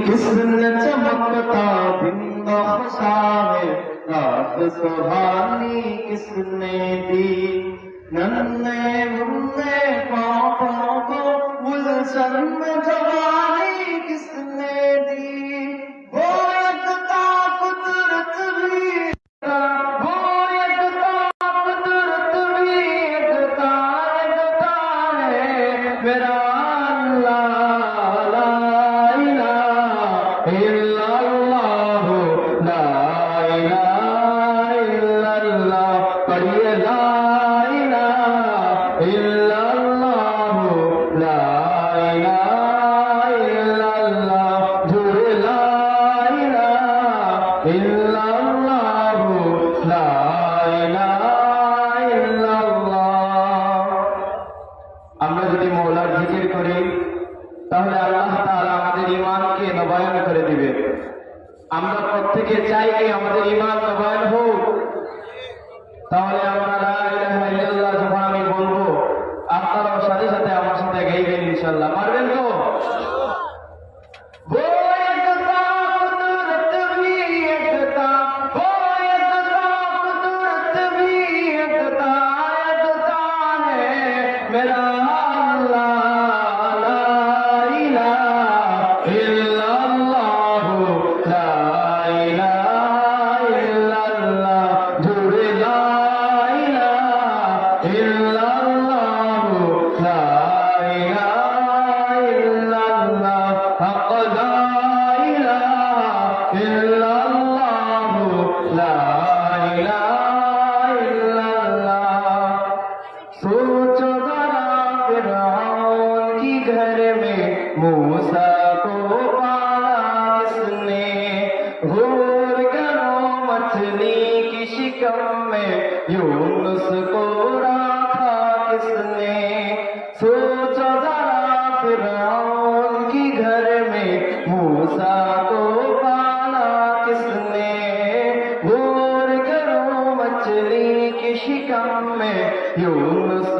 किसने चमकता दिन है रात सुहानी किसने दी नन्हे मुन्ने पापों को गुलशन में जवानी किसने दी वो एकता कुदरत भी वो एकता कुदरत भी एकता है मेरा আমরা যদি মওলার জিকির করি তাহলে আল্লাহ তাআলা আমাদের ঈমানকে নবায়ন করে দিবে। আমরা প্রত্যেকে চাই যে আমাদের ঈমান নবায়ন হোক। তাহলে আমরা লা ইলাহা ইল্লাল্লাহ যখন আমি বলবো আপনারাও সাথে সাথে আমার সাথে গাইবেন ইনশাআল্লাহ। পারবেন তো? सोचो जरा फिरौन की घर में मूसा को पाला किसने घूर करो मछली की शिकम में यूनुस को रखा किसने सोचो जरा फिरौन की घर में मूसा को पाला किसने घूर करो मछली की शिकम में यूनुस